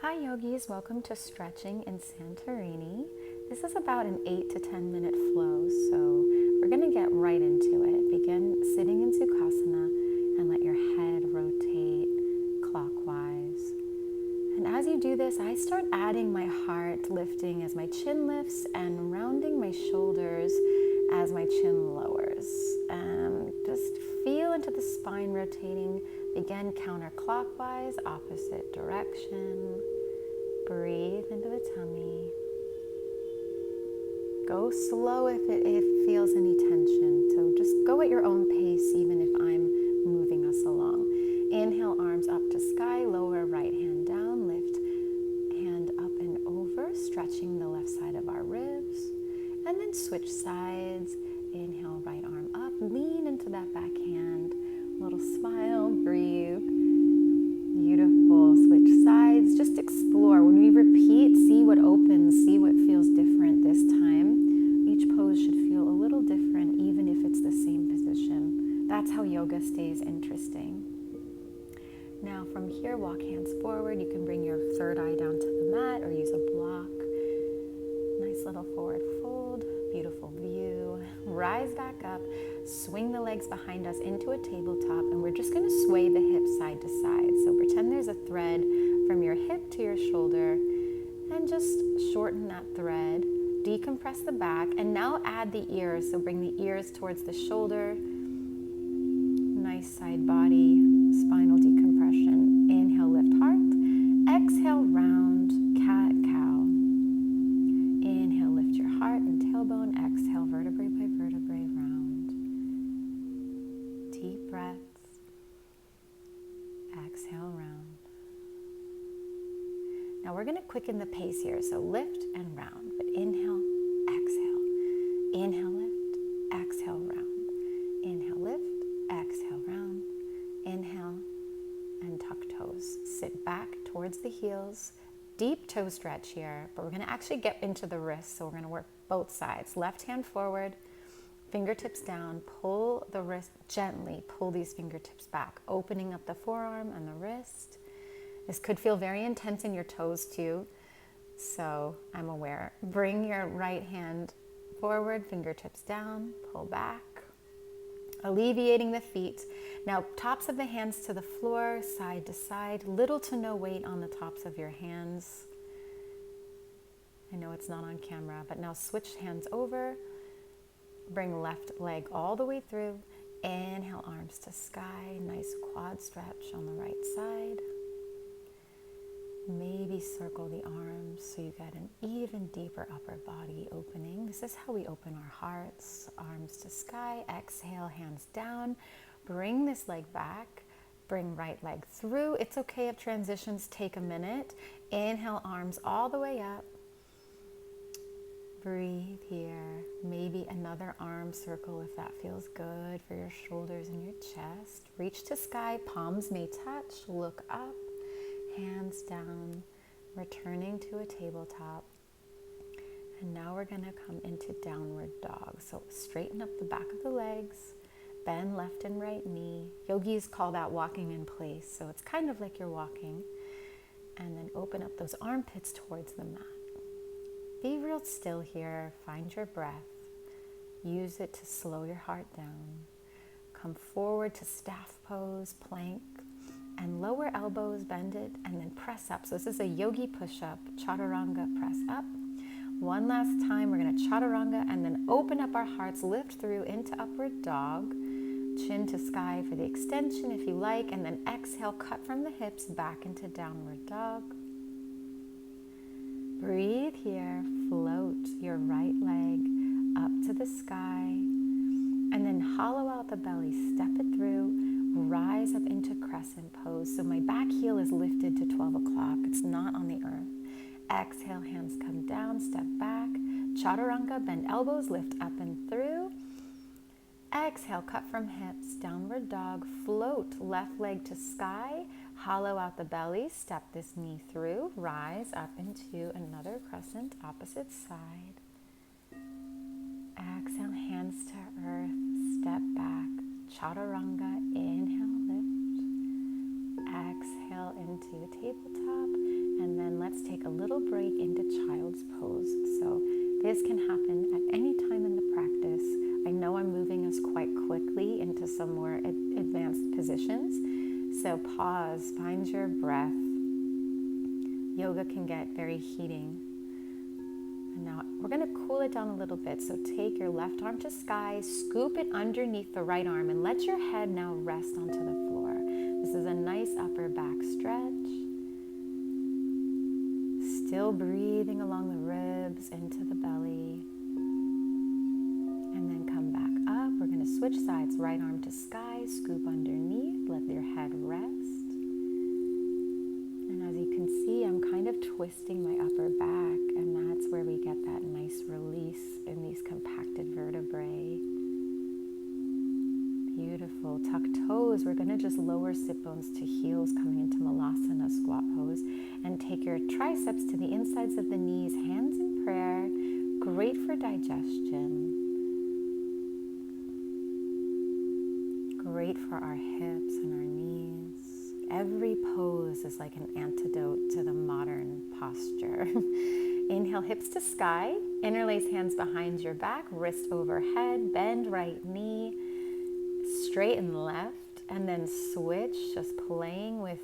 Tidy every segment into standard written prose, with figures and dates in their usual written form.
Hi yogis, welcome to Stretching in Santorini. This is about an 8 to 10 minute flow, so we're going to get right into it. Begin sitting in Sukhasana and let your head rotate clockwise. And as you do this, I start adding my heart lifting as my chin lifts and rounding my shoulders as my chin lowers. Just feel into the spine rotating. Begin counterclockwise, opposite direction. Breathe into the tummy. Go slow if it feels any tension. So just go at your own pace, even if I'm moving us along. Inhale, arms up to sky. Lower right hand down. Lift hand up and over, stretching the left side of our ribs. And then switch sides. Inhale, right arm up. Lean into that back hand. Little smile. Breathe. Beautiful. Switch sides. Just explore. When we repeat, see what opens, see what feels different this time. Each pose should feel a little different, even if it's the same position. That's how yoga stays interesting. Now from here, walk hands forward. You can bring your third eye down to the mat or use a block. Nice little forward fold. Beautiful view. Rise back up. Swing the legs behind us into a tabletop, and we're just going to sway the hips side to side. So pretend there's a thread from your hip to your shoulder, and just shorten that thread. Decompress the back, and now add the ears. So bring the ears towards the shoulder. Nice side body, spinal decompression. Inhale, lift heart. Exhale, round, cat, cow. Inhale, lift your heart and tailbone. Exhale, vertebrae by vertebrae, round. Deep breaths. Exhale, round. Now we're going to quicken the pace here. So lift and round, but inhale, exhale. Inhale, lift, exhale, round. Inhale, lift, exhale, round. Inhale, and tuck toes. Sit back towards the heels. Deep toe stretch here, but we're going to actually get into the wrists, so we're going to work both sides. Left hand forward, fingertips down, pull the wrist gently, pull these fingertips back, opening up the forearm and the wrist. This could feel very intense in your toes too, so I'm aware. Bring your right hand forward, fingertips down, pull back, alleviating the feet. Now, tops of the hands to the floor, side to side, little to no weight on the tops of your hands. I know it's not on camera, but now switch hands over. Bring left leg all the way through. Inhale, arms to sky. Nice quad stretch on the right side. Maybe circle the arms so you get an even deeper upper body opening. This is how we open our hearts. Arms to sky. Exhale, hands down. Bring this leg back. Bring right leg through. It's okay if transitions take a minute. Inhale, arms all the way up. Breathe here. Maybe another arm circle if that feels good for your shoulders and your chest. Reach to sky. Palms may touch. Look up. Hands down, returning to a tabletop. And now we're going to come into downward dog. So straighten up the back of the legs, bend left and right knee. Yogis call that walking in place. So it's kind of like you're walking. And then open up those armpits towards the mat. Be real still here. Find your breath. Use it to slow your heart down. Come forward to staff pose, plank. And lower elbows, bend it, and then press up. So this is a yogi push-up, chaturanga, press up. One last time, we're gonna chaturanga and then open up our hearts, lift through into upward dog, chin to sky for the extension if you like, and then exhale, cut from the hips back into downward dog. Breathe here, float your right leg up to the sky, and then hollow out the belly, step it through. Rise up into crescent pose. So my back heel is lifted to 12 o'clock. It's not on the earth. Exhale, hands come down, step back. Chaturanga, bend elbows, lift up and through. Exhale, cut from hips, downward dog, float left leg to sky. Hollow out the belly, step this knee through. Rise up into another crescent, opposite side. Exhale, hands to earth, step back. Chaturanga, inhale, lift. Exhale, out into tabletop, and then let's take a little break into child's pose. So this can happen at any time in the practice. I know I'm moving us quite quickly into some more advanced positions. So pause, find your breath. Yoga can get very heating. And now we're going to cool it down a little bit. So take your left arm to sky, scoop it underneath the right arm, and let your head now rest onto the floor. This is a nice upper back stretch. Still breathing along the ribs into the belly. And then come back up. We're going to switch sides. Right arm to sky, scoop underneath, let your head rest. And as you can see, I'm kind of twisting my upper back, and that's where we get that nice release in these compacted vertebrae. Beautiful. Tuck toes. We're going to just lower sit bones to heels, coming into Malasana, squat pose. And take your triceps to the insides of the knees, hands in prayer. Great for digestion. Great for our hips and our knees. Every pose is like an antidote to the modern posture. Inhale, hips to sky. Interlace hands behind your back, wrist overhead, bend right knee, straighten left, and then switch, just playing with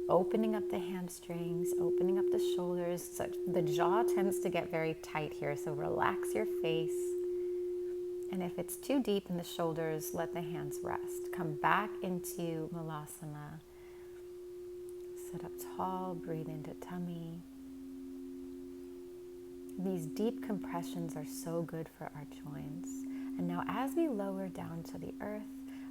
opening up the hamstrings, opening up the shoulders. So the jaw tends to get very tight here, so relax your face. And if it's too deep in the shoulders, let the hands rest. Come back into Malasana. Sit up tall, breathe into tummy. These deep compressions are so good for our joints. And now as we lower down to the earth,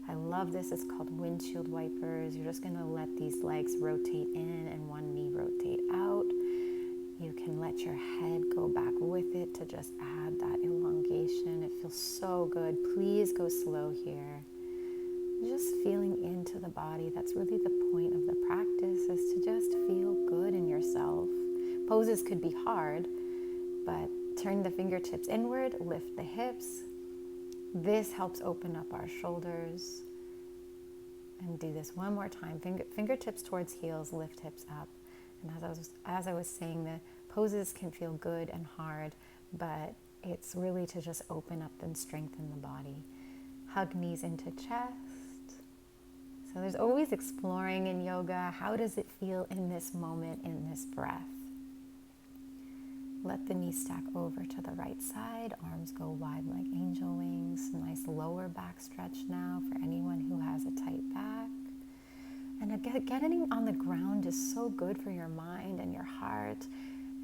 I love this, it's called Windshield Wipers. You're just gonna let these legs rotate in and one knee rotate out. You can let your head go back with it to just add that elongation. It feels so good. Please go slow here. Just feeling into the body. That's really the point of the practice, is to just feel good in yourself. Poses could be hard, but turn the fingertips inward, lift the hips. This helps open up our shoulders. And do this one more time. Fingertips towards heels, lift hips up. And as I was saying, the poses can feel good and hard, but it's really to just open up and strengthen the body. Hug knees into chest. So there's always exploring in yoga. How does it feel in this moment, in this breath? Let the knees stack over to the right side. Arms go wide like angel wings. Nice lower back stretch now for anyone who has a tight back. And getting on the ground is so good for your mind and your heart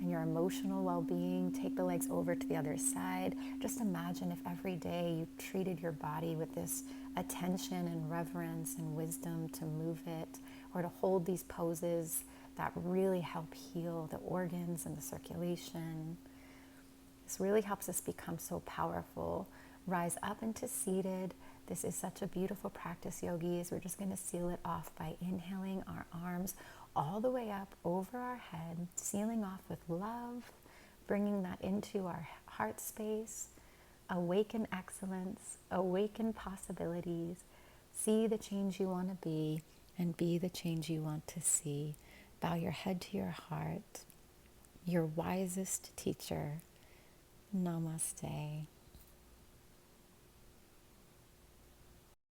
and your emotional well-being. Take the legs over to the other side. Just imagine if every day you treated your body with this attention and reverence and wisdom to move it, or to hold these poses that really help heal the organs and the circulation. This really helps us become so powerful. Rise up into seated. This is such a beautiful practice, yogis. We're just going to seal it off by inhaling our arms all the way up over our head, sealing off with love, bringing that into our heart space. Awaken excellence, awaken possibilities. See the change you want to be, and be the change you want to see. Bow your head to your heart, your wisest teacher. Namaste.